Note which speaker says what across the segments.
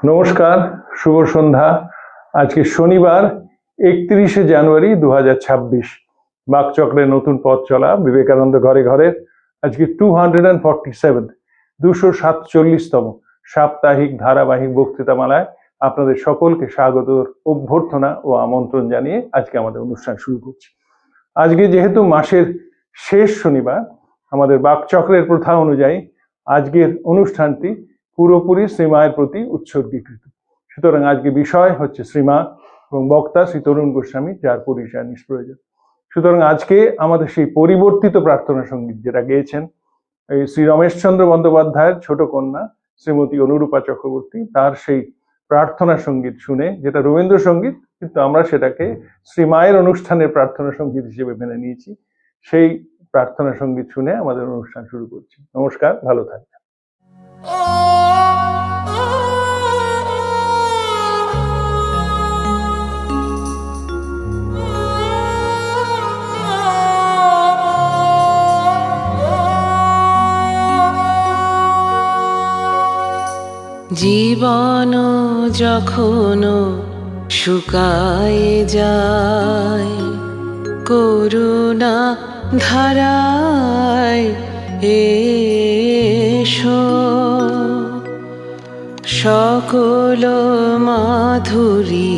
Speaker 1: নমস্কার, শুভ সন্ধ্যা। আজকে শনিবার 31শে জানুয়ারি 2026। বাকচক্রের নতুন পথ চলা বিবেকানন্দ ঘরে ঘরে আজকে 247তম সাপ্তাহিক ধারাবাহিক বক্তৃতামালায় আপনাদের সকলকে স্বাগত, অভ্যর্থনা ও আমন্ত্রণ জানিয়ে আজকে আমাদের অনুষ্ঠান শুরু করছি। আজকে যেহেতু মাসের শেষ শনিবার, আমাদের বাকচক্রের প্রথা অনুযায়ী আজকের অনুষ্ঠানটি পুরোপুরি শ্রীমায়ের প্রতি উৎসর্গীকৃত। সুতরাং আজকে বিষয় হচ্ছে শ্রীমা এবং বক্তা শ্রী তরুণ গোস্বামী, যার পরিচয় নিষ্প্রয়োজন। সুতরাং আজকে আমাদের সেই পরিবর্তিত প্রার্থনা সঙ্গীত যেটা গেয়েছেন এই শ্রী রমেশচন্দ্র বন্দ্যোপাধ্যায়ের ছোট কন্যা শ্রীমতী অনুরূপা চক্রবর্তী, তার সেই প্রার্থনা সঙ্গীত শুনে, যেটা রবীন্দ্রসঙ্গীত কিন্তু আমরা সেটাকে শ্রীমায়ের অনুষ্ঠানের প্রার্থনা সঙ্গীত হিসেবে মেনে নিয়েছি, সেই প্রার্থনা সঙ্গীত শুনে আমাদের অনুষ্ঠান শুরু করছি। নমস্কার, ভালো থাকবেন।
Speaker 2: জীবন যখন শুকায়ে যায়, করুণা ধারায় এসো, সকল মাধুরী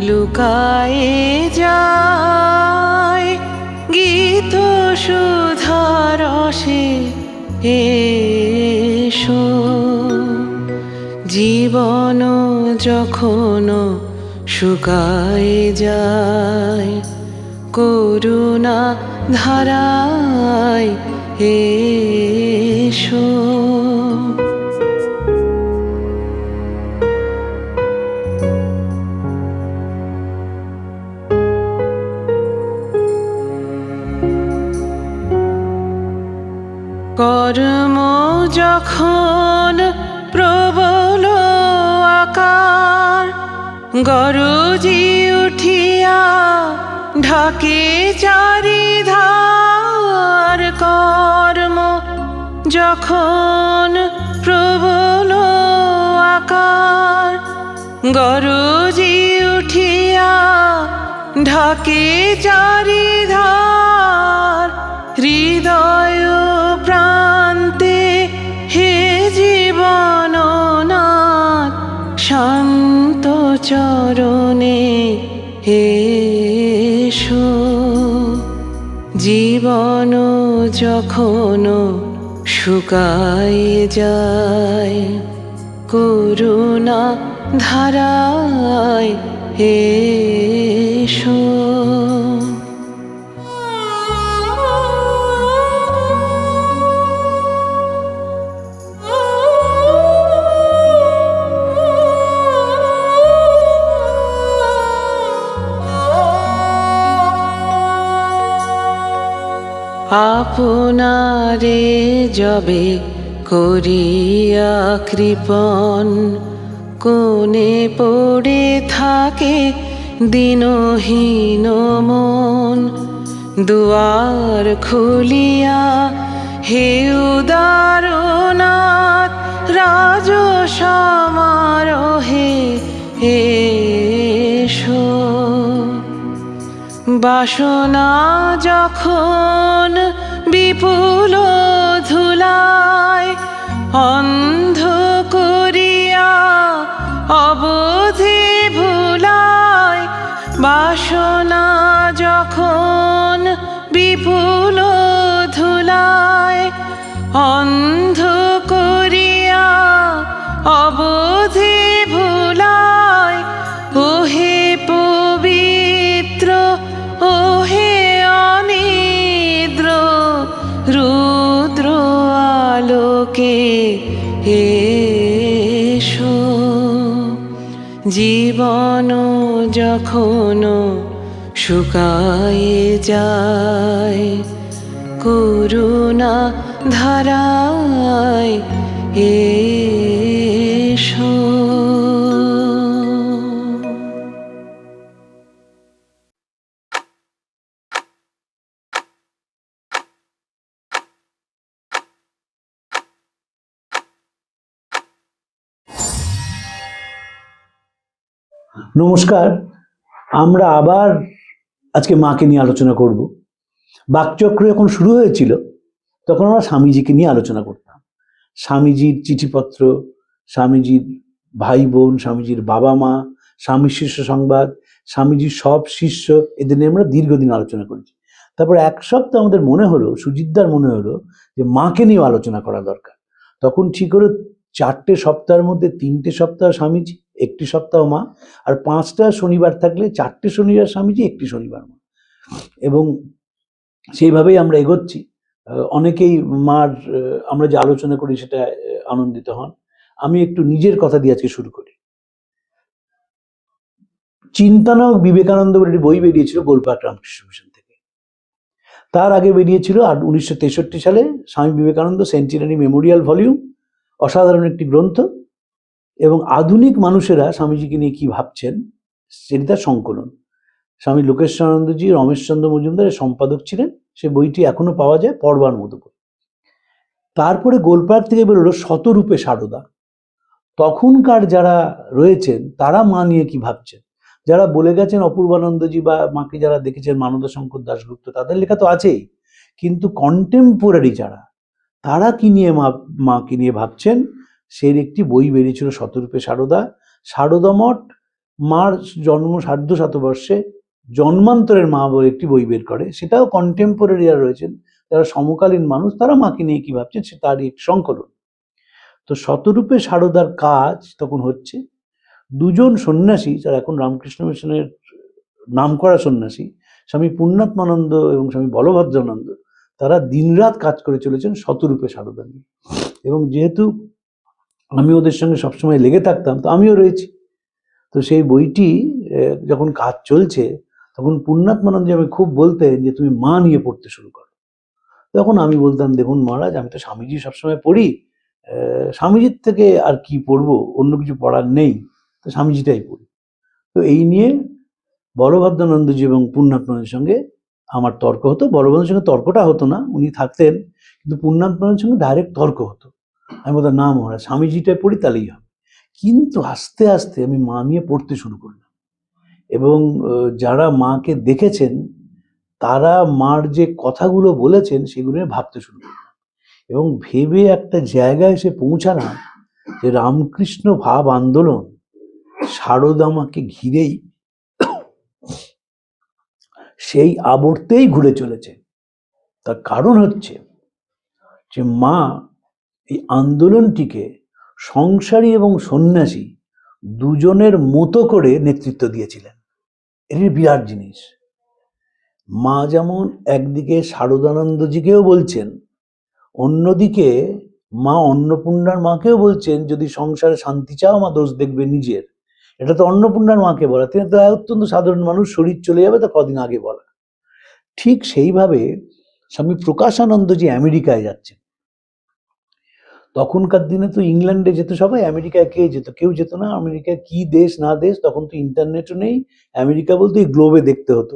Speaker 2: লুকায়ে যায়, গীত সুধারসে এসো। জীবন যখন শুকায়ে যায়, করুণা ধারায় এসো। কর্ম যখন প্রবল আকার, গরজি উঠিয়া ঢাকে চারিধার। কর্ম যখন প্রবল আকার, গরজি উঠিয়া ঢাকে চারিধার। হৃদয় প্রান্তে হে জীবননাথ, শান্ত চরণে এসো। জীবন যখন শুকায়ে যায়, করুণা ধারায় এসো। আপনারে যবে করিয়া কৃপণ, কোণে পড়ে থাকে দিনহীন মন। দুয়ার খুলিয়া হে উদারনাথ, রাজ সমারোহে এসো। বাসনা যখন বিপুল ধুলায়, অন্ধ করিয়া অবধি ভুলায়। বাসনা যখন বিপুল ধুলায়, অন্ধ করিয়া অবধি ভুলায়। ওহে পবিত্র, ওহে অনিদ্র, রুদ্র আলোকে এসো। জীবন যখন শুকায়ে যায়, করুণা ধারায় এসো।
Speaker 3: নমস্কার। আমরা আবার আজকে মাকে নিয়ে আলোচনা করব। বাকচক্র যখন শুরু হয়েছিল তখন আমরা স্বামীজিকে নিয়ে আলোচনা করতাম। স্বামীজির চিঠিপত্র, স্বামীজির ভাই বোন, স্বামীজির বাবা মা, স্বামী শিষ্য সংবাদ, স্বামীজির সব শিষ্য, এদের নিয়ে আমরা দীর্ঘদিন আলোচনা করেছি। তারপর এক সপ্তাহ আমাদের মনে হলো, সুজিতদার মনে হলো যে মাকে নিয়েও আলোচনা করা দরকার। তখন ঠিক হলো 4টে সপ্তাহের মধ্যে 3টে সপ্তাহ স্বামীজি, 1টি সপ্তাহ মা, আর 5টা শনিবার থাকলে 4টে শনিবার স্বামীজি, 1টি শনিবার মা। এবং সেইভাবেই আমরা এগোচ্ছি। অনেকেই মার আমরা যে আলোচনা করি সেটা আনন্দিত হন। আমি একটু নিজের কথা দিয়ে আজকে শুরু করি। চিন্তানায়ক বিবেকানন্দ বলে একটি বই বেরিয়েছিল গোলপাট রামকৃষ্ণ মিশন থেকে। তার আগে বেরিয়েছিল 1963 সালে Swami Vivekananda centenary Memorial volume, অসাধারণ একটি গ্রন্থ। এবং আধুনিক মানুষেরা স্বামীজিকে নিয়ে কি ভাবছেন সেটি তার সংকলন। স্বামী লোকেশ্বরানন্দজি, রমেশচন্দ্র মজুমদার সম্পাদক ছিলেন। সে বইটি এখনো পাওয়া যায়, পড়বার মতো বই। তারপরে গোলপাট থেকে বেরোলো শতরূপে সারদা। তখনকার যারা রয়েছেন তারা মা নিয়ে কি ভাবছেন, যারা বলে গেছেন অপূর্বানন্দজি বা মাকে যারা দেখেছেন মানবেন্দ্র শঙ্কর দাশগুপ্ত, তাদের লেখা তো আছেই, কিন্তু কন্টেম্পোরারি যারা, তারা কি নিয়ে মাকে নিয়ে ভাবছেন সেই একটি বই বেরিয়েছিল শতরূপে সারদা। সারদা মঠ মার জন্ম সার্ধ শতবর্ষে জন্মান্তরের মা বলে একটি বই বের করে। সেটাও কন্টেম্পোরারি যারা রয়েছেন, যারা সমকালীন মানুষ, তারা মাকে নিয়ে কি ভাবছেন সে তারই এক সংকলন। তো শতরূপে সারদার কাজ তখন হচ্ছে। দুজন সন্ন্যাসী যারা এখন রামকৃষ্ণ মিশনের নামকরা সন্ন্যাসী, স্বামী পুণ্যাত্মানন্দ এবং স্বামী বলভদ্রানন্দ, তারা দিনরাত কাজ করে চলেছেন শতরূপে সারদা নিয়ে। এবং যেহেতু আমি ওদের সঙ্গে সবসময় লেগে থাকতাম, তো আমিও রয়েছি। তো সেই বইটি যখন কাজ চলছে তখন পুণ্যাত্মানন্দ আমি খুব বলতেন যে তুমি মা নিয়ে পড়তে শুরু করো। তখন আমি বলতাম, দেখুন মহারাজ, আমি তো স্বামীজি সবসময় পড়ি, স্বামীজির থেকে আর কি পড়বো, অন্য কিছু পড়ার নেই, তো স্বামীজিটাই পড়ি। তো এই নিয়ে বলভদ্রানন্দজি এবং পুণ্যাত্মানন্দের সঙ্গে আমার তর্ক হতো। বলভদ্রের সঙ্গে তর্কটা হতো না, উনি থাকতেন, কিন্তু পুণ্যাত্মানন্দের সঙ্গে ডাইরেক্ট তর্ক হতো। আমি বলতাম, না মহারাজ, স্বামীজিটাই পড়ি তাহলেই হবে। কিন্তু আস্তে আস্তে আমি মা নিয়ে পড়তে শুরু করলাম। এবং যারা মাকে দেখেছেন তারা মার যে কথাগুলো বলেছেন সেগুলো নিয়ে ভাবতে শুরু করলাম। এবং ভেবে একটা জায়গায় এসে পৌঁছালাম যে রামকৃষ্ণ ভাব আন্দোলন সারদা মাকে ঘিরেই, সেই আবর্তেই ঘুরে চলেছে। তার কারণ হচ্ছে যে মা এই আন্দোলনটিকে সংসারী এবং সন্ন্যাসী দুজনের মতো করে নেতৃত্ব দিয়েছিলেন। এর বিরাট জিনিস। মা যেমন একদিকে শারদানন্দজিকেও বলছেন, অন্যদিকে মা অন্নপূর্ণার মাকেও বলছেন, যদি সংসারে শান্তি চাও মা দোষ দেখবে নিজের। এটা তো অন্নপূর্ণার মাকে বলা, তিনি তো অত্যন্ত সাধারণ মানুষ, শরীর চলে যাবে, তা কদিন আগে বলা। ঠিক সেইভাবে স্বামী প্রকাশানন্দজি আমেরিকায় যাচ্ছেন। তখনকার দিনে তো ইংল্যান্ডে যেত সবাই, আমেরিকায় কে যেত? কেউ যেত না। আমেরিকা কি দেশ না দেশ, তখন তো ইন্টারনেটও নেই। আমেরিকা বলতে গ্লোবে দেখতে হতো।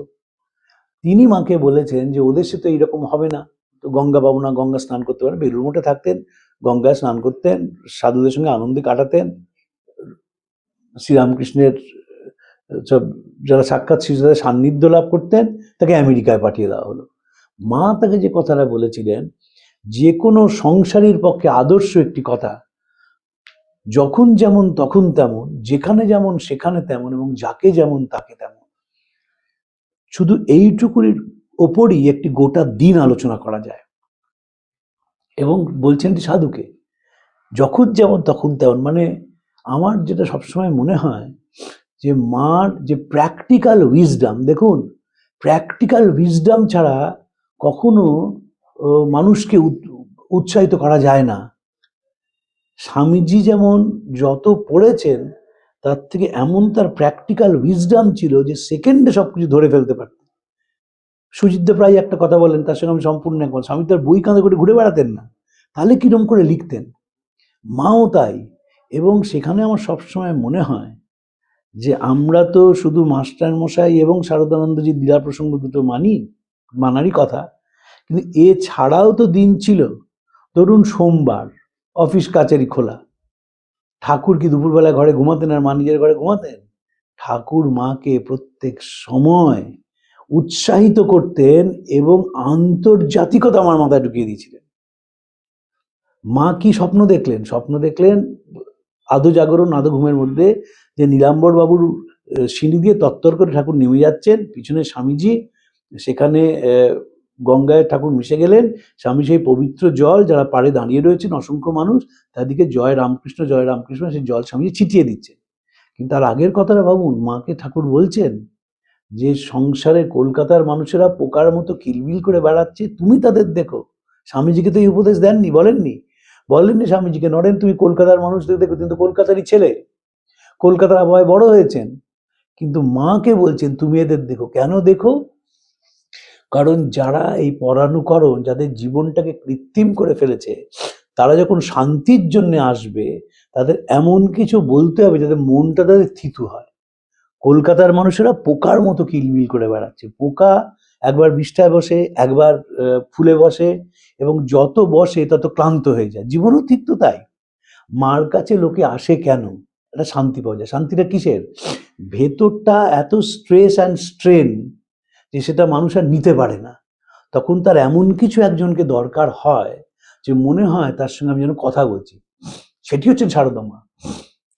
Speaker 3: তিনি মাকে বলেছেন যে ওদের সে তো এইরকম হবে না, তো গঙ্গা পাবো না, গঙ্গা স্নান করতে পারেন। বেলুড় মঠে থাকতেন, গঙ্গায় স্নান করতেন, সাধুদের সঙ্গে আনন্দে কাটাতেন। শ্রীরামকৃষ্ণের সব যারা সাক্ষাৎ শিশু তাদের সান্নিধ্য লাভ করতেন। তাকে আমেরিকায় পাঠিয়ে দেওয়া হলো। মা তাকে যে কথাটা বলেছিলেন, যে কোনো সংসারীর পক্ষে আদর্শ একটি কথা, যখন যেমন তখন তেমন, যেখানে যেমন সেখানে তেমন, এবং যাকে যেমন তাকে তেমন। শুধু এইটুকুর ওপরই একটি গোটা দিন আলোচনা করা যায়। এবং বলছেন সাধুকে যখন যেমন তখন তেমন, মানে আমার যেটা সবসময় মনে হয় যে মার যে প্র্যাকটিক্যাল উইজডম, দেখুন প্র্যাকটিক্যাল উইজডম ছাড়া কখনো মানুষকে উৎসাহিত করা যায় না। স্বামীজি যেমন যত পড়েছেন তার থেকে এমন তার প্র্যাকটিক্যাল উইজডম ছিল যে সেকেন্ডে সবকিছু ধরে ফেলতে পারতেন। সুজিতদা প্রায় একটা কথা বলেন, তার সঙ্গে আমি সম্পূর্ণ একমত। স্বামী তার বই কাঁধে করে ঘুরে বেড়াতেন না, তাহলে কিরম করে লিখতেন। মাও তাই। এবং সেখানে আমার সবসময় মনে হয় যে আমরা তো শুধু মাস্টার মশাই এবং শারদানন্দজির লীলা প্রসঙ্গ দুটো মানারই কথা, কিন্তু এছাড়াও তো দিন ছিল। ধরুন সোমবার অফিস কাচারি খোলা, ঠাকুর কি দুপুরবেলা ঘরে ঘুমাতেন আর মা নিজের ঘরে ঘুমাতেন? ঠাকুর মাকে প্রত্যেক সময় উৎসাহিত করতেন এবং আন্তর্জাতিকতা আমার মাথায় ঢুকিয়ে দিয়েছিলেন। মা কি স্বপ্ন দেখলেন? স্বপ্ন দেখলেন আধো জাগরণ আধো ঘুমের মধ্যে যে নীলাম্বর বাবুর সিঁড়ি দিয়ে তত্তর করে ঠাকুর নেমে যাচ্ছেন, পিছনে স্বামীজি, সেখানে গঙ্গায় ঠাকুর মিশে গেলেন। স্বামী সেই পবিত্র জল, যারা পাড়ে দাঁড়িয়ে রয়েছেন অসংখ্য মানুষ, তাদেরকে জয় রামকৃষ্ণ সেই জল স্বামীজি ছিটিয়ে দিচ্ছেন। কিন্তু তার আগের কথাটা ভাবুন, মাকে ঠাকুর বলছেন যে সংসারে কলকাতার মানুষেরা পোকার মতো কিলবিল করে বেড়াচ্ছে, তুমি তাদের দেখো। স্বামীজিকে তো এই উপদেশ দেননি, বলেননি স্বামীজিকে, নরেন তুমি কলকাতার মানুষদের দেখো, কিন্তু কলকাতারই ছেলে, কলকাতার আবহাওয়ায় বড় হয়েছেন। কিন্তু মাকে বলছেন তুমি এদের দেখো। কেন দেখো? কারণ যারা এই পরানুকরণ, যাদের জীবনটাকে কৃত্রিম করে ফেলেছে, তারা যখন শান্তির জন্য আসবে, তাদের এমন কিছু বলতে হবে যাতে মনটা তাদের থিতু হয়। কলকাতার মানুষেরা পোকার মতো কিলবিল করে বেড়াচ্ছে। পোকা একবার বিষ্ঠায় বসে, একবার ফুলে বসে, এবং যত বসে তত ক্লান্ত হয়ে যায়। জীবনও ঠিক তো তাই। মার কাছে লোকে আসে কেন? একটা শান্তি পাওয়া যায়। শান্তিটা কিসের? ভেতরটা এত স্ট্রেস অ্যান্ড স্ট্রেন যে সেটা মানুষ আর নিতে পারে না। তখন তার এমন কিছু একজনকে দরকার হয় যে মনে হয় তার সঙ্গে আমি যেন কথা বলছি। সেটি হচ্ছেন সারদা মা।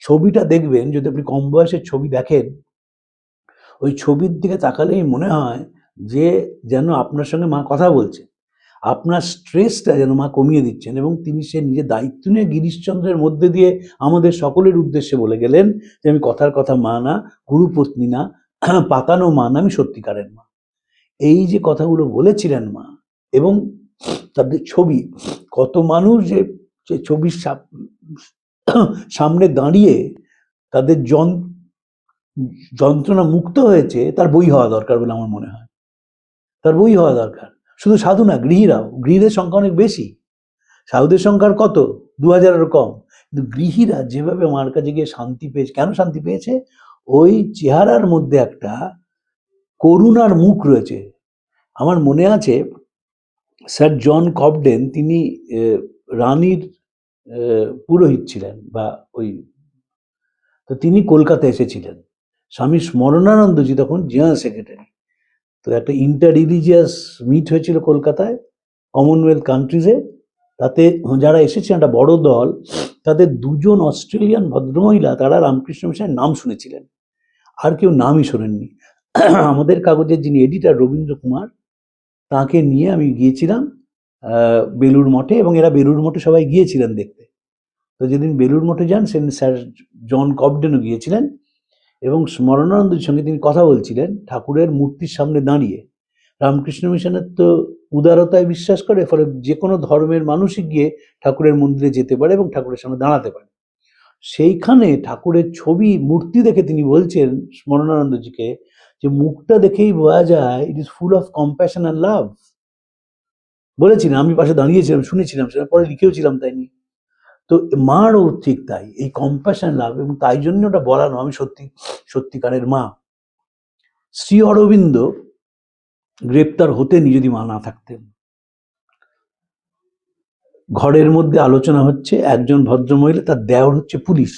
Speaker 3: ছবিটা দেখবেন, যদি আপনি কম বয়সের ছবি দেখেন, ওই ছবির দিকে তাকালেই মনে হয় যে যেন আপনার সঙ্গে মা কথা বলছে, আপনার স্ট্রেসটা যেন মা কমিয়ে দিচ্ছেন। এবং তিনি সে নিজের দায়িত্ব নিয়ে গিরিশচন্দ্রের মধ্যে দিয়ে আমাদের সকলের উদ্দেশ্যে বলে গেলেন যে আমি কথার কথা মা না, গুরুপত্নী না, পাতানো মা না, আমি সত্যিকারের মা। এই যে কথাগুলো বলেছিলেন মা, এবং তাদের ছবি, কত মানুষ যে ছবির সামনে দাঁড়িয়ে তাদের যন্ত্রণা মুক্ত হয়েছে, তার বই হওয়া দরকার বলে আমার মনে হয়। তার বই হওয়া দরকার। শুধু সাধু না, গৃহীরাও। গৃহীদের সংখ্যা অনেক বেশি, সাধুদের সংখ্যার কত 2000-এরও কম। কিন্তু গৃহীরা যেভাবে আমার কাছে গিয়ে শান্তি পেয়েছে, কেন শান্তি পেয়েছে? ওই চেহারার মধ্যে একটা করুণার মুখ রয়েছে। আমার মনে আছে স্যার জন কবডেন, তিনি রানীর পুরোহিত ছিলেন, বা ওই, তো তিনি কলকাতায় এসেছিলেন। স্বামী স্মরণানন্দজি তখন জেনারেল সেক্রেটারি। তো একটা ইন্টার রিলিজিয়াস মিট হয়েছিল কলকাতায়, কমনওয়েলথ কান্ট্রিজে। তাতে যারা এসেছিলেন একটা বড় দল, তাদের 2জন অস্ট্রেলিয়ান ভদ্রমহিলা, তারা রামকৃষ্ণ মিশনের নাম শুনেছিলেন, আর কেউ নামই শোনেননি। আমাদের কাগজের যিনি এডিটার রবীন্দ্র কুমার, তাকে নিয়ে আমি গিয়েছিলাম বেলুড় মঠে, এবং এরা বেলুড় মঠে সবাই গিয়েছিলেন দেখতে। তো যেদিন বেলুড় মঠে যান, সেদিন স্যার জন কবডেনও গিয়েছিলেন, এবং স্মরণানন্দের সঙ্গে তিনি কথা বলছিলেন ঠাকুরের মূর্তির সামনে দাঁড়িয়ে। রামকৃষ্ণ মিশনের তো উদারতায় বিশ্বাস করে, ফলে যে কোনো ধর্মের মানুষই গিয়ে ঠাকুরের মন্দিরে যেতে পারে এবং ঠাকুরের সামনে দাঁড়াতে পারে। সেইখানে ঠাকুরের ছবি, মূর্তি দেখে তিনি বলছেন স্মরণানন্দজিকে যে মুখটা দেখেই বোঝা যায় it is full of compassion and love. বলেছিলেন, আমি পাশে দাঁড়িয়েছিলাম, শুনেছিলাম, সেটা পরে লিখেওছিলাম, তাই নিয়ে। তো মারও ঠিক তাই, এই কম্প্যাশন লাভ, এবং তাই জন্য ওটা বলানো আমি সত্যিকারের মা। শ্রী অরবিন্দ গ্রেপ্তার হতেনি যদি মা না থাকতেন। ঘরের মধ্যে আলোচনা হচ্ছে, একজন ভদ্রমহিলা, তার দেওর হচ্ছে পুলিশ,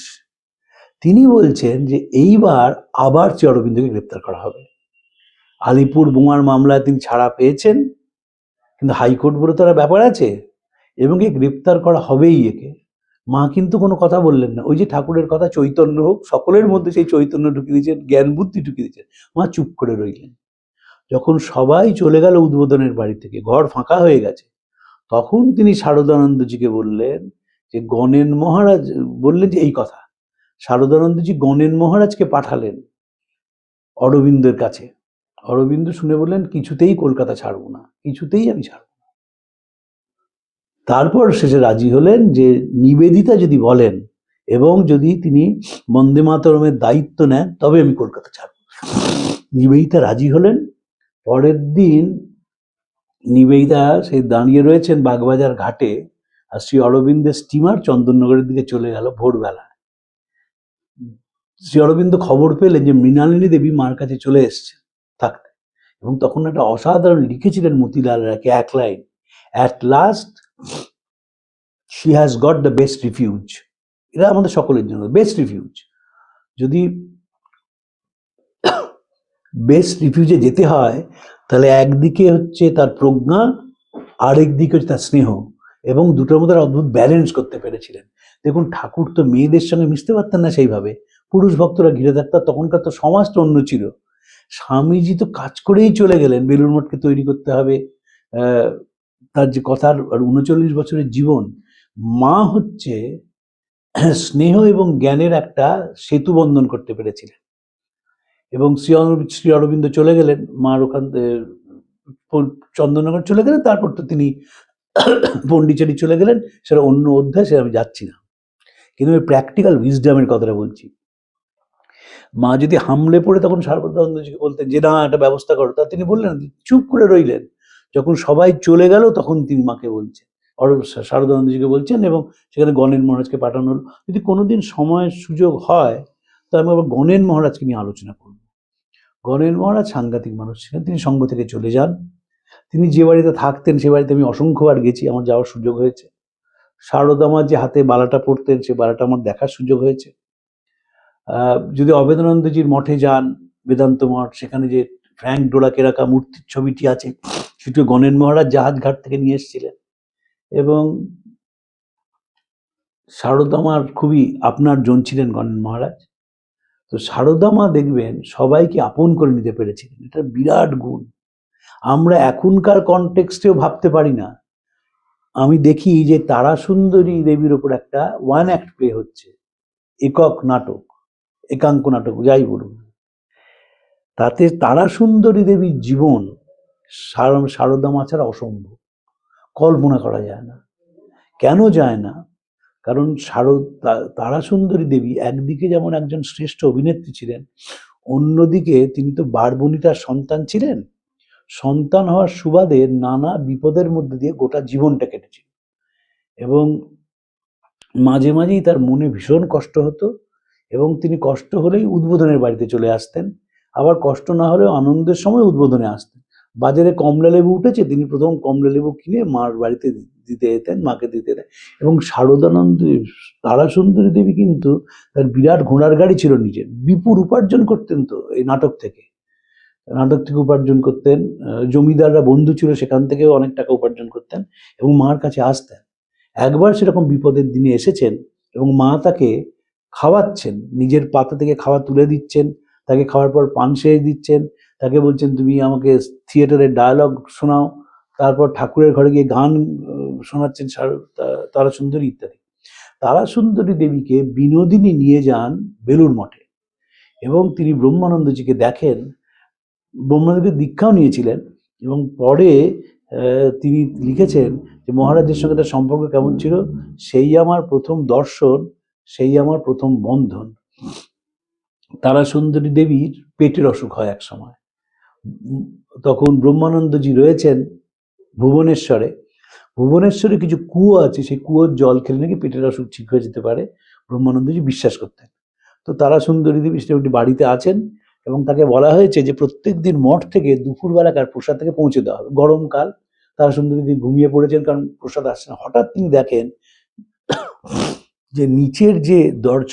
Speaker 3: তিনি বলছেন যে এইবার আবার শ্রী অরবিন্দকে গ্রেপ্তার করা হবে। আলিপুর বোমার মামলায় তিনি ছাড়া পেয়েছেন, কিন্তু হাইকোর্ট বলে তারা ব্যাপার আছে, এবং একে গ্রেপ্তার করা হবেই। একে মা কিন্তু কোনো কথা বললেন না। ওই যে ঠাকুরের কথা, চৈতন্য হোক, সকলের মধ্যে সেই চৈতন্য ঢুকিয়ে দিয়েছেন, জ্ঞান বুদ্ধি ঢুকিয়ে দিয়েছেন। মা চুপ করে রইলেন। যখন সবাই চলে গেল উদ্বোধনের বাড়ি থেকে, ঘর ফাঁকা হয়ে গেছে, তখন তিনি শারদানন্দজিকে বললেন যে গণেন মহারাজ বললেন যে এই কথা, শারদানন্দজি গণেন মহারাজকে পাঠালেন অরবিন্দের কাছে। অরবিন্দ শুনে বললেন কিছুতেই কলকাতা ছাড়বো না, কিছুতেই আমি ছাড়বো না। তারপর শেষে রাজি হলেন যে নিবেদিতা যদি বলেন এবং যদি তিনি বন্দে মাতরমের দায়িত্ব নেন, তবে আমি কলকাতা ছাড়বো। নিবেদিতা রাজি হলেন। পরের দিন নিবেদিতা সেই দাঁড়িয়ে রয়েছেন বাগবাজার ঘাটে, আর শ্রী অরবিন্দের স্টিমার চন্দননগরের দিকে চলে গেল ভোরবেলা। শ্রী অরবিন্দ খবর পেলেন যে মৃণালিনী দেবী মার কাছে চলে এসছেন থাকতে, এবং তখন একটা অসাধারণ লিখেছিলেন মতিলাল রায়কে, এক line, at last she has got the best refuse. এটা আমাদের সকলের জন্য বেস্ট রিফিউজ। যদি বেস্ট রিফিউজে যেতে হয়, তাহলে একদিকে হচ্ছে তার প্রজ্ঞা, আরেক দিকে হচ্ছে তার স্নেহ, এবং দুটোর মধ্যে অদ্ভুত ব্যালেন্স করতে পেরেছিলেন। দেখুন, ঠাকুর তো মেয়েদের সঙ্গে মিশতে পারতেন না সেইভাবে, পুরুষ ভক্তরা ঘিরে থাকতো। তখনকার তো সমাজটা অন্য ছিল। স্বামীজি তো কাজ করেই চলে গেলেন, বেলুড় মঠকে তৈরি করতে হবে, তার যে কথার ৩৯ বছরের জীবন। মা হচ্ছে স্নেহ এবং জ্ঞানের একটা সেতু বন্ধন করতে পেরেছিলেন। এবং শ্রী অরবিন্দ চলে গেলেন, মার ওখান চন্দননগর চলে গেলেন, তারপর তো তিনি পন্ডিচেরি চলে গেলেন, সেটা অন্য অধ্যায়, সে আমি যাচ্ছি না। কিন্তু আমি প্র্যাকটিক্যাল উইজডমের কথাটা বলছি। মা যদি হামলে পড়ে তখন শারদানন্দজিকে বলতেন যে না, একটা ব্যবস্থা করো, তা তিনি বললেন, চুপ করে রইলেন। যখন সবাই চলে গেল তখন তিনি মাকে বলছেন, শারদানন্দজিকে বলছেন, এবং সেখানে গণেন মহারাজকে পাঠানো হলো। যদি কোনোদিন সময়ের সুযোগ হয় তো আমি আবার গণেন মহারাজকে নিয়ে আলোচনা করব। গণেন মহারাজ সাংঘাতিক মানুষ ছিলেন। তিনি সঙ্গ থেকে চলে যান। তিনি যে বাড়িতে থাকতেন সে বাড়িতে আমি অসংখ্যবার গেছি, আমার যাওয়ার সুযোগ হয়েছে। শারদামার যে হাতে বালাটা পরতেন সে বালাটা আমার দেখার সুযোগ হয়েছে। যদি অবেদানন্দজির মঠে যান, বেদান্ত মঠ, সেখানে যে ফ্র্যাঙ্ক ডোরাকে রাখা মূর্তির ছবিটি আছে, সেটি গণেন মহারাজ জাহাজ ঘাট থেকে নিয়ে এসেছিলেন। এবং শারদামার খুবই আপনার জন ছিলেন গণেন মহারাজ। তো শারদামা দেখবেন সবাইকে আপন করে নিতে পেরেছিলেন, এটা বিরাট গুণ। আমরা এখনকার কনটেক্সটেও ভাবতে পারি না। আমি দেখি যে তারা সুন্দরী দেবীর ওপর একটা ওয়ান অ্যাক্ট প্লে হচ্ছে, একক নাটক, একাঙ্ক নাটক যাই বলুন, তাতে তারা সুন্দরী দেবীর জীবন শারদামা ছাড়া অসম্ভব, কল্পনা করা যায় না। কেন যায় না? কারণ তারা সুন্দরী দেবী একদিকে যেমন একজন শ্রেষ্ঠ অভিনেত্রী ছিলেন, অন্যদিকে তিনি তো বারবনিতার সন্তান ছিলেন। সন্তান হওয়ার সুবাদে নানা বিপদের মধ্যে দিয়ে গোটা জীবনটা কেটেছিল, এবং মাঝে মাঝেই তার মনে ভীষণ কষ্ট হতো, এবং তিনি কষ্ট হলেই উদ্বোধনের বাড়িতে চলে আসতেন। আবার কষ্ট না হলেও আনন্দের সময় উদ্বোধনে আসতেন। বাজারে কমলা লেবু উঠেছে, তিনি প্রথম কমলা লেবু কিনে মার বাড়িতে দিতে যেতেন, মাকে দিতে যেতেন। এবং শারদানন্দ তারা সুন্দরী দেবী কিন্তু তার বিরাট ঘোড়ার গাড়ি ছিল নিজের, বিপুল উপার্জন করতেন তো এই নাটক থেকে উপার্জন করতেন। জমিদাররা বন্ধু ছিল, সেখান থেকেও অনেক টাকা উপার্জন করতেন এবং মার কাছে আসতেন। একবার সেরকম বিপদের দিনে এসেছেন এবং মা তাকে খাওয়াচ্ছেন, নিজের পাতা থেকে খাওয়া তুলে দিচ্ছেন, তাকে খাওয়ার পর পান সেরে দিচ্ছেন, তাকে বলছেন তুমি আমাকে থিয়েটারের ডায়ালগ শোনাও, তারপর ঠাকুরের ঘরে গিয়ে গান শোনাচ্ছেন তারা সুন্দরী ইত্যাদি। তারা সুন্দরী দেবীকে বিনোদিনী নিয়ে যান বেলুড় মঠে, এবং তিনি ব্রহ্মানন্দজিকে দেখেন। ব্রহ্মানন্দকে দীক্ষাও নিয়েছিলেন, এবং পরে তিনি লিখেছেন যে মহারাজের সঙ্গে তার সম্পর্ক কেমন ছিল, সেই আমার প্রথম দর্শন, সেই আমার প্রথম বন্ধন। তারা সুন্দরী দেবীর পেটের অসুখ হয় এক সময়, তখন ব্রহ্মানন্দজি রয়েছেন ভুবনেশ্বরে কিছু কুয়ো আছে, সেই কুয়োর জল খেলে নাকি পেটের অসুখ ঠিক হয়ে যেতে পারে, ব্রহ্মানন্দজি বিশ্বাস করতেন। তো তারা সুন্দরী দেবী সেটি বাড়িতে আছেন, এবং তাকে বলা হয়েছে যে প্রত্যেক দিন মঠ থেকে দুপুরবেলাকার প্রসাদ থেকে পৌঁছে দেওয়া হবে। গরমকাল, তারা সুন্দরী দেবী ঘুমিয়ে পড়েছেন কারণ প্রসাদ আসছে না। হঠাৎ তিনি দেখেন যে নিচের যে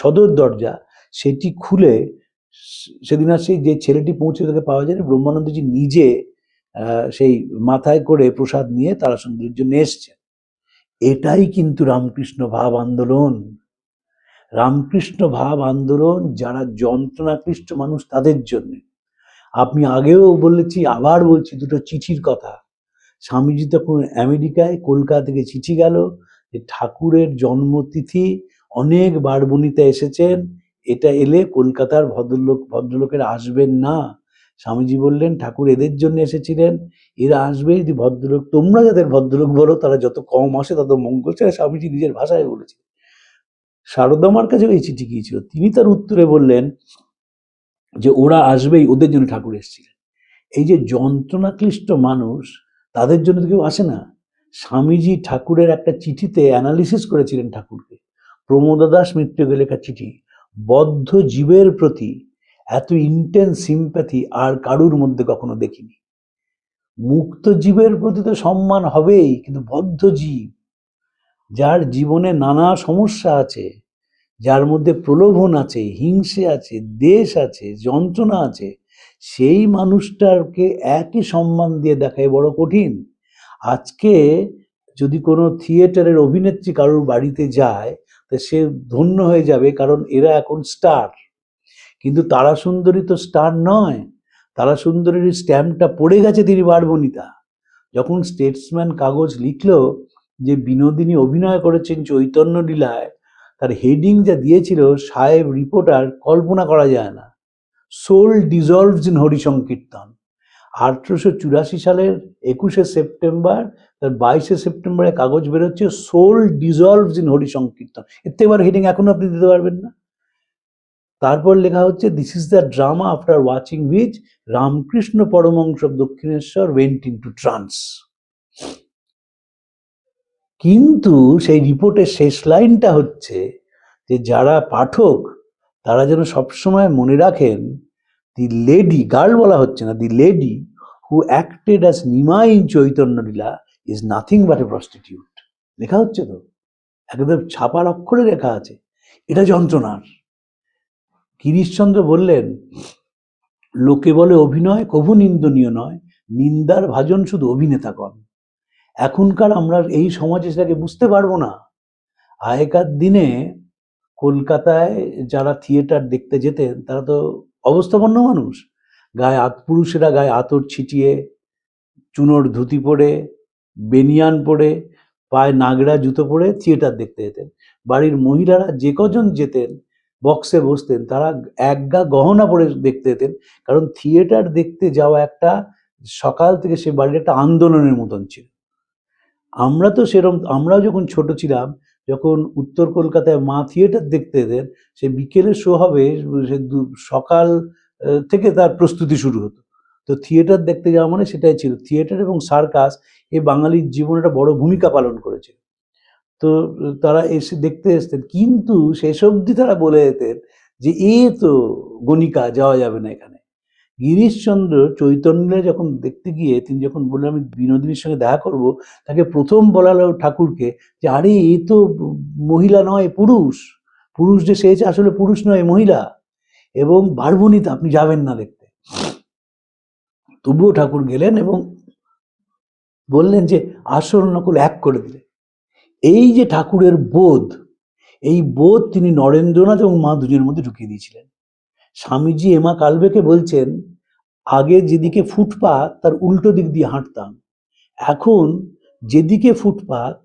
Speaker 3: সদর দরজা সেটি খুলে, সেদিন আর সেই যে ছেলেটি পৌঁছে তাকে পাওয়া যায়নি, ব্রহ্মানন্দজি নিজে সেই মাথায় করে প্রসাদ নিয়ে তারা সুন্দরীর জন্য এসছেন। এটাই কিন্তু রামকৃষ্ণ ভাব আন্দোলন। রামকৃষ্ণ ভাব আন্দোলন যারা যন্ত্রণাক্লিষ্ট মানুষ তাদের জন্য। আপনি আগেও বলেছি, আবার বলছি, দুটো চিঠির কথা। স্বামীজি তখন আমেরিকায়, কলকাতা থেকে চিঠি গেল যে ঠাকুরের জন্মতিথি, অনেক বারবনিতা এসেছেন, এটা এলে কলকাতার ভদ্রলোকেরা আসবেন না। স্বামীজি বললেন ঠাকুর এদের জন্য এসেছিলেন, এরা আসবে যদি ভদ্রলোক, তোমরা যাদের ভদ্রলোক বলো তারা যত কম আসে তত মঙ্গল। সেটা স্বামীজি নিজের ভাষায় বলেছে। শারদামার কাছে এই চিঠি গিয়েছিল, তিনি তার উত্তরে বললেন যে ওরা আসবেই, ওদের জন্য ঠাকুর এসেছিলেন। এই যে যন্ত্রণাক্লিষ্ট মানুষ, তাদের জন্য তো কেউ আসে না। স্বামীজি ঠাকুরের একটা চিঠিতে অ্যানালিসিস করেছিলেন ঠাকুরকে, প্রমোদা দাস মিত্রকে লেখা চিঠি। বদ্ধ জীবের প্রতি এত ইন্টেন্স সিম্প্যাথি আর কারুর মধ্যে কখনো দেখিনি। মুক্ত জীবের প্রতি তো সম্মান হবেই, কিন্তু বদ্ধ জীব, যার জীবনে নানা সমস্যা আছে, যার মধ্যে প্রলোভন আছে, হিংসে আছে, দেশ আছে, যন্ত্রণা আছে, সেই মানুষটাকে একই সম্মান দিয়ে দেখায় বড় কঠিন। আজকে যদি কোনো থিয়েটারের অভিনেত্রী কারোর বাড়িতে যায়, তা সে ধন্য হয়ে যাবে, কারণ এরা এখন স্টার। কিন্তু তারা সুন্দরী তো স্টার নয়। তারা সুন্দরীর স্ট্যাম্পটা পড়ে গেছে তিনি বারবনিতা। যখন স্টেটসম্যান কাগজ লিখলো যে বিনোদিনী অভিনয় করেছেন চৈতন্য লীলায়, তার হেডিং যা দিয়েছিল, সাহেব রিপোর্টার, কল্পনা করা যায় না। Soul dissolves in হরিসংকীর্তন। 1884 সালের 21শে সেপ্টেম্বর, তার 22শে সেপ্টেম্বরে কাগজ বেরোচ্ছে, সোল ডিজলভস ইন হরিসংকীর্তন। এর থেকে এবার হেডিং এখন আপনি দিতে পারবেন না। তারপর লেখা হচ্ছে, this is the drama after watching which Ramakrishna Paramhansa of Dakshineswar went into trance. কিন্তু সেই রিপোর্টের শেষ লাইনটা হচ্ছে যে যারা পাঠক তারা যেন সবসময় মনে রাখেন, দি লেডি, গার্ল বলা হচ্ছে না, the lady who acted as Nima in Chaitanya Leela is nothing but a prostitute. লেখা হচ্ছে তো, একদম ছাপার অক্ষরে লেখা আছে। এটা যন্ত্রণার। গিরিশচন্দ্র বললেন, লোকে বলে অভিনয় কভু নিন্দনীয় নয়, নিন্দার ভাজন শুধু অভিনেতাগণ। এখনকার আমরা এই সমাজে সেটাকে বুঝতে পারবো না। আগেকার দিনে কলকাতায় যারা থিয়েটার দেখতে যেতেন তারা তো অবস্থাপন্ন মানুষ, পুরুষেরা গায়ে আতর ছিটিয়ে, চুনোর ধুতি পরে, বেনিয়ান পরে, পায়ে নাগড়া জুতো পরে থিয়েটার দেখতে যেতেন। বাড়ির মহিলারা যে কজন যেতেন, বক্সে বসতেন, তারা একগা গহনা পরে দেখতে যেতেন। কারণ থিয়েটার দেখতে যাওয়া একটা, সকাল থেকে সে বাড়ির একটা আন্দোলনের মতন ছিল। আমরা তো সেরকম, আমরাও যখন ছোট ছিলাম, যখন উত্তর কলকাতায় মা থিয়েটার দেখতে যেতেন, সে বিকেলে শো হবে, সে সকাল থেকে তার প্রস্তুতি শুরু হতো। তো থিয়েটার দেখতে যাওয়া মানে সেটাই ছিল। থিয়েটার এবং সার্কাস এই বাঙালির জীবনে একটা বড় ভূমিকা পালন করেছে। তো তারা এসে দেখতে এসতেন, কিন্তু শেষ অবধি তারা বলে যেতেন যে এ তো গণিকা, যাওয়া যাবে না এখানে। গিরিশচন্দ্র চৈতন্যে যখন দেখতে গিয়ে তিনি যখন বললেন আমি বিনোদিনীর সঙ্গে দেখা করব, তাকে প্রথম বলালো ঠাকুরকে যে আরে এ তো মহিলা নয়, পুরুষ। পুরুষ যে সে আসলে পুরুষ নয়, মহিলা, এবং বারবনিতা, আপনি যাবেন না দেখতে। তবুও ঠাকুর গেলেন এবং বললেন যে আসল নকল এক করে দিলে। এই যে ঠাকুরের বোধ, এই বোধ তিনি নরেন্দ্রনাথ এবং মা দুজনের মধ্যে ঢুকিয়ে দিয়েছিলেন। স্বামীজি এমা কালবেকে বলছেন, আগে যেদিকে ফুটপাত তার উল্টো দিক দিয়ে হাঁটতাম, এখন যেদিকে ফুটপাত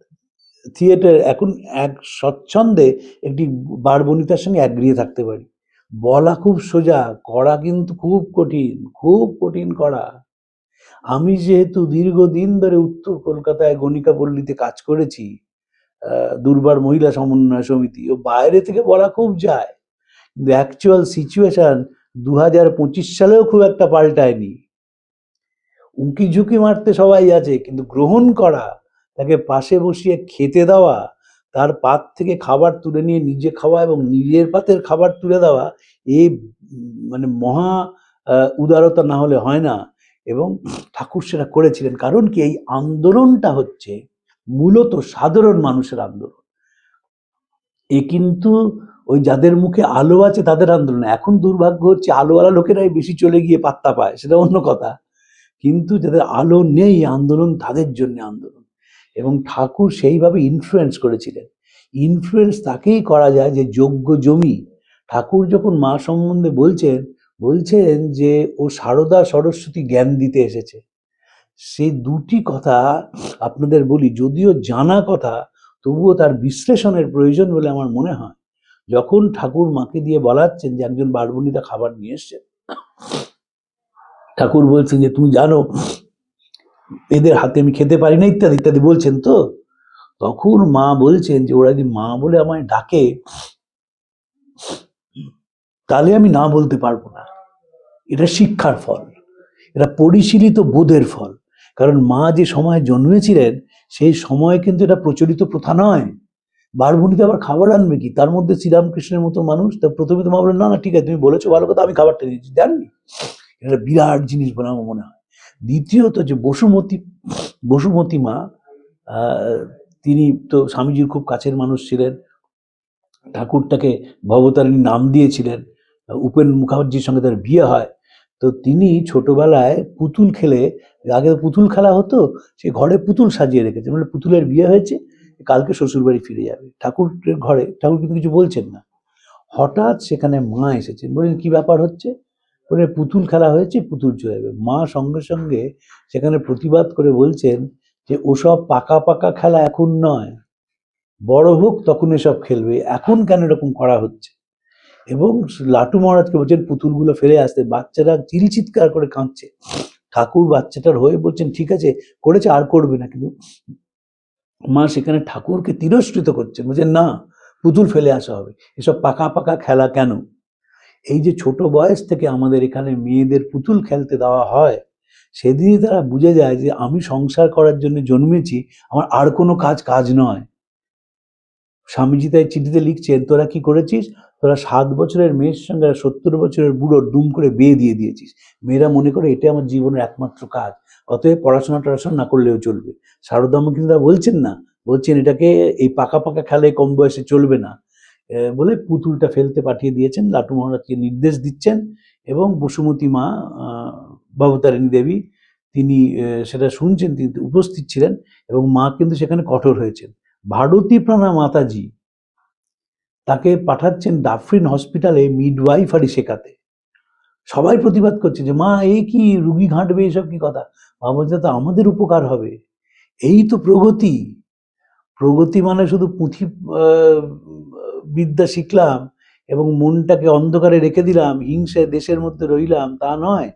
Speaker 3: থিয়েটার, এখন এক স্বচ্ছন্দে একটি বারবনিতার সঙ্গে একগৃহে থাকতে পারি। বলা খুব সোজা, করা কিন্তু খুব কঠিন, খুব কঠিন করা। আমি যেহেতু দীর্ঘদিন ধরে উত্তর কলকাতায় গণিকাপল্লীতে কাজ করেছি, দুর্বার মহিলা সমন্বয় সমিতি, ও বাইরে থেকে বলা খুব যায়, কিন্তু অ্যাকচুয়াল সিচুয়েশন 2025 সালেও খুব একটা পাল্টায়নি। উঁকি ঝুঁকি মারতে সবাই আছে, কিন্তু গ্রহণ করা, তাকে পাশে বসিয়ে খেতে দেওয়া, তার পাত থেকে খাবার তুলে নিয়ে নিজে খাওয়া এবং নিজের পাতের খাবার তুলে দেওয়া, এই মানে মহা উদারতা না হলে হয় না। এবং ঠাকুর সেটা করেছিলেন। কারণ কি, এই আন্দোলনটা হচ্ছে মূলত সাধারণ মানুষের আন্দোলন। এ কিন্তু ওই যাদের মুখে আলো আছে তাদের আন্দোলন। এখন দুর্ভাগ্য হচ্ছে আলোওয়ালা লোকেরাই বেশি চলে গিয়ে পাত্তা পায়, সেটা অন্য কথা। কিন্তু যাদের আলো নেই, আন্দোলন তাদের জন্য আন্দোলন। এবং ঠাকুর সেইভাবে ইনফ্লুয়েন্স করেছিলেন। ইনফ্লুয়েন্স তাকেই করা যায় যে যোগ্য জমি। ঠাকুর যখন মা সম্বন্ধে বলছেন যে ও সারদা সরস্বতী জ্ঞান দিতে এসেছে, সেই দুটি কথা আপনাদের বলি, যদিও জানা কথা, তবুও তার বিশ্লেষণের প্রয়োজন বলে আমার মনে হয়। যখন ঠাকুর মাকে দিয়ে বলাচ্ছেন যে একজন বারবনিতা খাবার নিয়ে এসছেন, ঠাকুর বলছেন যে তুমি জানো এদের হাতে আমি খেতে পারি না, ইত্যাদি ইত্যাদি বলছেন। তো তখন মা বলছেন যে ওরা যদি মা বলে আমায় ডাকে তাহলে আমি না বলতে পারবো না। এটা শিক্ষার ফল, এটা পরিশীলিত বোধের ফল। কারণ মা যে সময় জন্মেছিলেন সেই সময় কিন্তু এটা প্রচলিত প্রথা নয়। বারবনিতে আবার খাবার আনবে কি, তার মধ্যে শ্রীরামকৃষ্ণের মতো মানুষ। তা প্রথমে তো মা বলেন না না ঠিক আছে তুমি বলেছো ভালো কথা, আমি খাবারটা দিয়েছি, জাননি। এটা বিরাট জিনিস বলে আমার মনে হয়। দ্বিতীয়ত যে বসুমতী মা, তিনি তো স্বামীজির খুব কাছের মানুষ ছিলেন। ঠাকুর তাকে ভবতারিণী নাম দিয়েছিলেন। উপেন মুখার্জির সঙ্গে তার বিয়ে হয়। তো তিনি ছোটবেলায় পুতুল খেলে, আগে পুতুল খেলা হতো, সে ঘরে পুতুল সাজিয়ে রেখেছে, মানে পুতুলের বিয়ে হয়েছে, কালকে শ্বশুরবাড়ি ফিরে যাবে। ঠাকুরের ঘরে, ঠাকুর কিন্তু কিছু বলছেন না। হঠাৎ সেখানে মা এসেছেন, বলেন কি ব্যাপার হচ্ছে, বলে পুতুল খেলা হয়েছে, পুতুল চলে যাবে। মা সঙ্গে সঙ্গে সেখানে প্রতিবাদ করে বলছেন যে ওসব পাকা পাকা খেলা এখন নয়, বড় হোক তখন এসব খেলবে, এখন কেন এরকম করা হচ্ছে। এবং লাটু মহারাজকে বলছেন পুতুলগুলো ফেলে আসতে, বাচ্চারা চিৎকার করে কাঁদছে। ঠাকুর বাচ্চাটার হয়ে বলছেন ঠিক আছে করেছে, আর করবে না। কিন্তু মা সেখানে ঠাকুরকে তিরস্কৃত করছেন, বলছেন না, পুতুল ফেলে আসা হবে, এসব পাকা পাকা খেলা কেন। এই যে ছোট বয়স থেকে আমাদের এখানে মেয়েদের পুতুল খেলতে দেওয়া হয়, সেদিনই তারা বুঝে যায় যে আমি সংসার করার জন্য জন্মেছি, আমার আর কোনো কাজ নয়। স্বামীজি তাই চিঠিতে লিখছেন, তোরা কি করেছিস, তোরা 7 বছরের মেয়ের সঙ্গে 70 বছরের বুড়োর দুম করে বিয়ে দিয়ে দিয়েছিস। মেয়েরা মনে করে এটা আমার জীবনের একমাত্র কাজ, অতএব পড়াশোনা না করলেও চলবে। শারদাম্ব কিন্তু তা বলছেন না, বলছেন এটাকে এই পাকা পাকা খেলায় কম বয়সে চলবে না বলে পুতুলটা ফেলতে পাঠিয়ে দিয়েছেন। লাটু মহারাজকে নির্দেশ দিচ্ছেন এবং বসুমতী মা, ভবতারিণী দেবী, তিনি সেটা শুনছেন, তিনি উপস্থিত ছিলেন এবং মা কিন্তু সেখানে কঠোর হয়েছেন। ভারতী প্রাণা মাতাজি তাকে পাঠাচ্ছেন ডাফরিন হসপিটালে মিডওয়াইফারি শেখাতে। সবাই প্রতিবাদ করছে যে মা এই কি রুগী ঘাঁটবে, এসব কি কথা। মা বলছে তো আমাদের উপকার হবে, এই তো প্রগতি। প্রগতি মানে শুধু পুঁথি বিদ্যা শিখলাম এবং মনটাকে অন্ধকারে রেখে দিলাম, হিংসে দেশের মধ্যে রইলাম, তা নয়।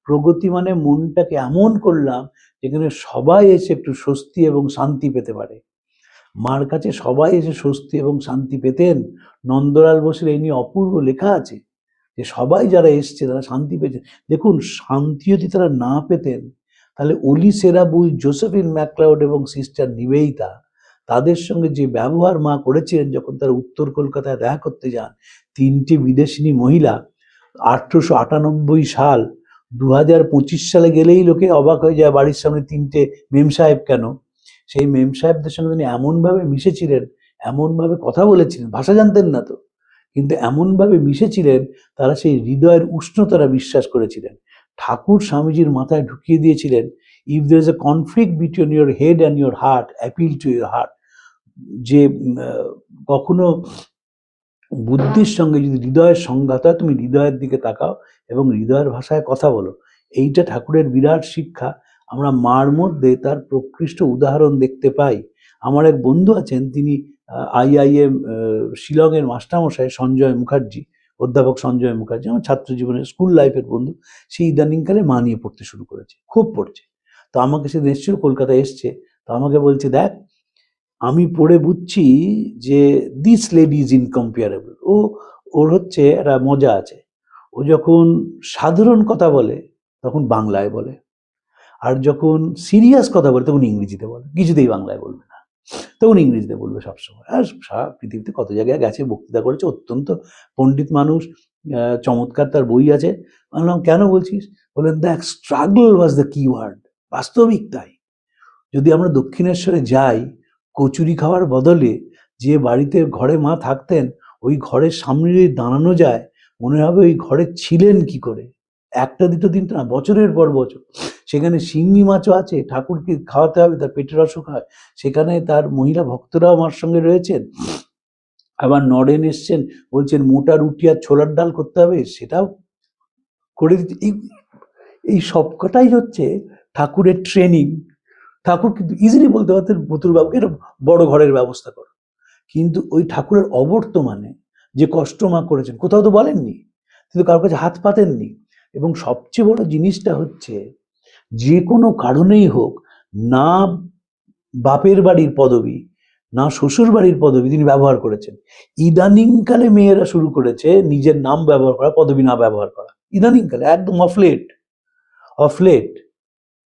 Speaker 3: প্রগতি মানে মনটাকে এমন করলাম যেখানে সবাই এসে একটু স্বস্তি এবং শান্তি পেতে পারে। মার কাছে সবাই এসে স্বস্তি এবং শান্তি পেতেন। নন্দলাল বোসের এই নিয়ে অপূর্ব লেখা আছে যে সবাই যারা এসছে তারা শান্তি পেয়েছেন। দেখুন, শান্তি যদি তারা না পেতেন তাহলে অলি সেরাবুল, জোসেফিন ম্যাকলাউড এবং সিস্টার নিবেদিতা, তাদের সঙ্গে যে ব্যবহার মা করেছিলেন যখন তারা উত্তর কলকাতায় দেখা করতে যান, 3টে বিদেশিনী মহিলা, 1898 সাল, 2025 সালে গেলেই লোকে অবাক হয়ে যায় বাড়ির সামনে 3টে মেম সাহেব কেন। সেই মেম সাহেবদের সঙ্গে তিনি এমনভাবে মিশেছিলেন, এমনভাবে কথা বলেছিলেন, ভাষা জানতেন না তো, কিন্তু এমনভাবে মিশেছিলেন, তারা সেই হৃদয়ের উষ্ণতারা বিশ্বাস করেছিলেন। ঠাকুর স্বামীজির মাথায় ঢুকিয়ে দিয়েছিলেন, if there is a conflict between your head and your heart, appeal to your heart. যে কখনো বুদ্ধির সঙ্গে যদি হৃদয়ের সংঘাত হয়, তুমি হৃদয়ের দিকে তাকাও এবং হৃদয়ের ভাষায় কথা বলো। এইটা ঠাকুরের বিরাট শিক্ষা। আমরা মার মধ্যে তার প্রকৃষ্ট উদাহরণ দেখতে পাই। আমার এক বন্ধু আছেন, তিনি IIM শিলংয়ের মাস্টারমশাই সঞ্জয় মুখার্জি, অধ্যাপক সঞ্জয় মুখার্জি, আমার ছাত্র জীবনের স্কুল লাইফের বন্ধু। সেই ইদানিংকালে মা নিয়ে পড়তে শুরু করেছে, খুব পড়ছে। তো আমাকে সে এসেছিল, কলকাতায় এসছে, তো আমাকে বলছে দেখ আমি পড়ে বুঝছি যে দিস লেডি ইজ ইনকম্পেয়ারেবল। ওর হচ্ছে একটা মজা আছে, ও যখন সাধারণ কথা বলে তখন বাংলায় বলে, আর যখন সিরিয়াস কথা বলে তখন ইংরেজিতে বলে, কিছুতেই বাংলায় বলবে না, তখন ইংরেজিতে বলবে সবসময়। আর সারা পৃথিবীতে কত জায়গায় গেছে, বক্তৃতা করেছে, অত্যন্ত পণ্ডিত মানুষ, চমৎকার তার বই আছে। বললাম কেন বলছিস, বললেন দেখ স্ট্রাগল ওয়াজ দ্য কিওয়ার্ড। বাস্তবিক তাই। যদি আমরা দক্ষিণেশ্বরে যাই, কচুরি খাওয়ার বদলে যে বাড়িতে ঘরে মা থাকতেন, ওই ঘরের সামনে যদি দাঁড়ানো যায় মনে হবে ওই ঘরে ছিলেন কি করে। একটা দুটো দিন না, বছরের পর বছর। সেখানে শিঙি মাছও আছে, ঠাকুরকে খাওয়াতে হবে, তার পেটের অসুখ হয়, সেখানে তার মহিলা ভক্তরাও আমার সঙ্গে রয়েছেন। আবার নরেন এসছেন, বলছেন মোটা রুটি আর ছোলার ডাল করতে হবে, সেটাও করে দিচ্ছে। এই সবকটাই হচ্ছে ঠাকুরের ট্রেনিং। ঠাকুর কিন্তু ইজিলি বলতে পারতেন বতুলবাবুকে এটা বড় ঘরের ব্যবস্থা করো, কিন্তু ওই ঠাকুরের অবর্তমানে যে কষ্ট মা করেছেন কোথাও তো বলেননি, কিন্তু কারোর কাছে হাত পাতেননি। এবং সবচেয়ে বড় জিনিসটা হচ্ছে যে কোনো কারণেই হোক, না বাপের বাড়ির পদবি না শ্বশুর বাড়ির পদবি তিনি ব্যবহার করেছেন। ইদানিংকালে মেয়েরা শুরু করেছে নিজের নাম ব্যবহার করা, পদবি না ব্যবহার করা। ইদানিংকালে একদম অফলেট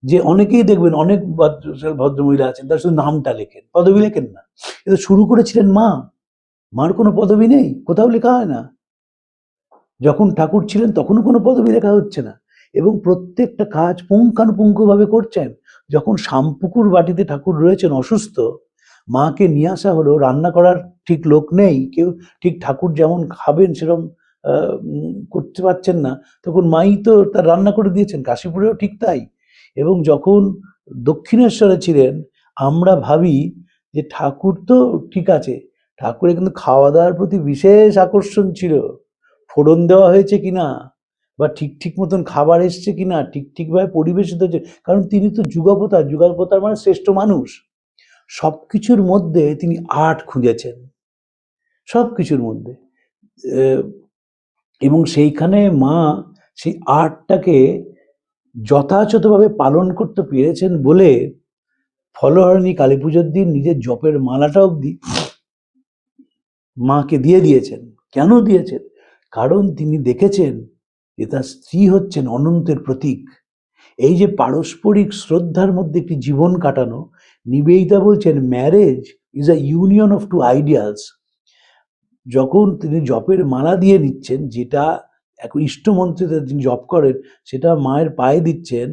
Speaker 3: যে অনেকেই দেখবেন, অনেক ভদ্রমহিলা আছেন তার শুধু নামটা লেখেন, পদবি লেখেন না। এটা শুরু করেছিলেন মা, মার কোনো পদবি নেই, কোথাও লেখা হয় না। যখন ঠাকুর ছিলেন তখনও কোনো পদবি লেখা হচ্ছে না, এবং প্রত্যেকটা কাজ পুঙ্খানুপুঙ্খভাবে করছেন। যখন শামপুকুর বাটিতে ঠাকুর রয়েছেন অসুস্থ, মাকে নিয়ে আসা হলো, রান্না করার ঠিক লোক নেই, কেউ ঠিক ঠাকুর যেমন খাবেন সেরকম করতে পারছেন না, তখন মাই তো তার রান্না করে দিয়েছেন। কাশীপুরেও ঠিক তাই। এবং যখন দক্ষিণেশ্বরে ছিলেন, আমরা ভাবি যে ঠাকুর তো ঠিক আছে, ঠাকুরের কিন্তু খাওয়া দাওয়ার প্রতি বিশেষ আকর্ষণ ছিল। ফোড়ন দেওয়া হয়েছে কিনা, বা ঠিক ঠিক মতন খাবার এসছে কিনা, ঠিক ঠিকভাবে পরিবেশিত হচ্ছে, কারণ তিনি তো যুগাবতার। যুগাবতার মানে শ্রেষ্ঠ মানুষ। সব কিছুর মধ্যে তিনি আর্ট খুঁজেছেন, সব কিছুর মধ্যে। এবং সেইখানে মা সেই আর্টটাকে যথাযথভাবে পালন করতে পেরেছেন বলে ফলহারিণী কালী পুজোর দিন নিজের জপের মালাটা অবধি মাকে দিয়ে দিয়েছেন। কেন দিয়েছেন? কারণ তিনি দেখেছেন যে তার স্ত্রী হচ্ছেন অনন্তের প্রতীক। এই যে পারস্পরিক শ্রদ্ধার মধ্যে একটি জীবন কাটানো, নিবেদিতা বলছেন marriage is a union of two ideals. যখন তিনি জপের মালা দিয়ে নিচ্ছেন, যেটা এক ইষ্টমন্ত্রীতে তিনি জপ করেন, সেটা মায়ের পায়ে দিচ্ছেন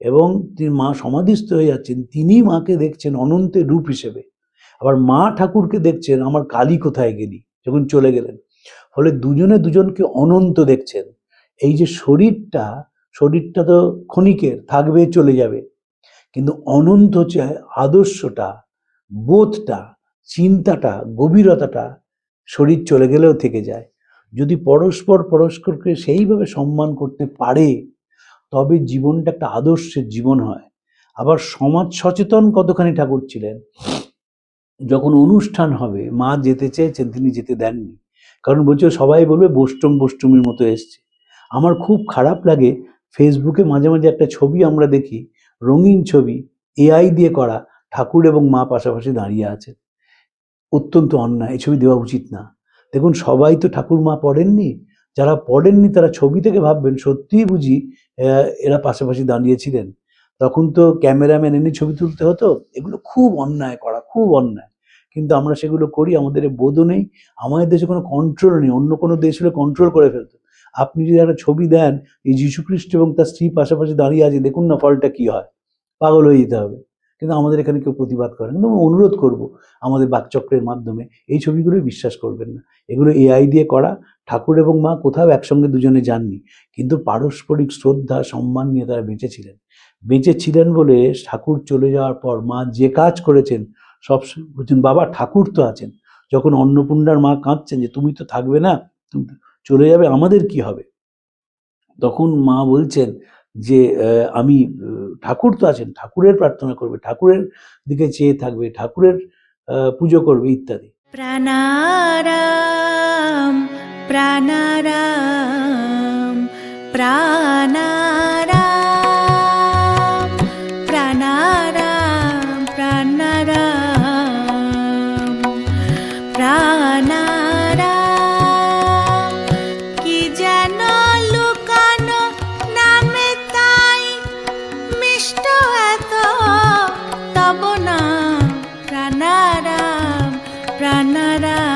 Speaker 3: এবং তিনি মা সমাধিস্থ হয়ে যাচ্ছেন, তিনি মাকে দেখছেন অনন্তের রূপ হিসেবে। আবার মা ঠাকুরকে দেখছেন আমার কালী কোথায় গেলি, যখন চলে গেলেন। ফলে দুজনে দুজনকে অনন্ত দেখছেন। এই যে শরীরটা তো ক্ষণিকের, থাকবে চলে যাবে, কিন্তু অনন্ত হচ্ছে আদর্শটা, বোধটা, চিন্তাটা, গভীরতাটা শরীর চলে গেলেও থেকে যায়। যদি পরস্পরকে সেইভাবে সম্মান করতে পারে, তবে জীবনটা একটা আদর্শের জীবন হয়। আবার সমাজ সচেতন কতখানি ঠাকুর ছিলেন। যখন অনুষ্ঠান হবে, মা যেতে চেয়েছেন, তিনি যেতে দেননি। কারণ বলছে সবাই বলবে বৈষ্ণবীর মতো এসছে। আমার খুব খারাপ লাগে, ফেসবুকে মাঝে মাঝে একটা ছবি আমরা দেখি, রঙিন ছবি, এআই দিয়ে করা, ঠাকুর এবং মা পাশাপাশি দাঁড়িয়ে আছে। অত্যন্ত অন্যায়, এই ছবি দেওয়া উচিত না। দেখুন, সবাই তো ঠাকুর মা পড়েননি। যারা পড়েননি তারা ছবি থেকে ভাববেন সত্যিই বুঝি এরা পাশাপাশি দাঁড়িয়েছিলেন। তখন তো ক্যামেরাম্যান এনে ছবি তুলতে হতো। এগুলো খুব অন্যায় করা, খুব অন্যায়। কিন্তু আমরা সেগুলো করি, আমাদের বোধও নেই। আমাদের দেশে কোনো কন্ট্রোল নেই। অন্য কোনো দেশ হলে কন্ট্রোল করে ফেলতো। আপনি যদি একটা ছবি দেন, এই যীশুখ্রিস্ট এবং তার স্ত্রী পাশাপাশি দাঁড়িয়ে আছে, দেখুন না ফলটা কি হয়, পাগল হয়ে যেতে হবে। কিন্তু আমাদের এখানে কেউ প্রতিবাদ করেন। কিন্তু আমি অনুরোধ করব আমাদের বাকচক্রের মাধ্যমে, এই ছবিগুলোই বিশ্বাস করবেন না। এগুলো এআই দিয়ে করা। ঠাকুর এবং মা কোথাও একসঙ্গে দুজনে যাননি, কিন্তু পারস্পরিক শ্রদ্ধা সম্মান নিয়ে তারা বেঁচেছিলেন বলে ঠাকুর চলে যাওয়ার পর মা যে কাজ করেছেন, সব বলছেন বাবা ঠাকুর তো আছেন। যখন অন্নপূর্ণার মা কাঁদছেন যে তুমি তো থাকবে না, তুমি চলে যাবে, আমাদের কি হবে, তখন মা বলছেন যে আমি ঠাকুর তো আছেন, ঠাকুরের প্রার্থনা করবে, ঠাকুরের দিকে চেয়ে থাকবে, ঠাকুরের পুজো করবে ইত্যাদি।
Speaker 4: প্রাণারাম প্রাণারাম প্রাণারাম প্রাণারাম প্রাণারাম প্রাণারাম। কি যেন লুকানো নামে তাই মিষ্ট এত তব নাম প্রাণারাম প্রাণারাম।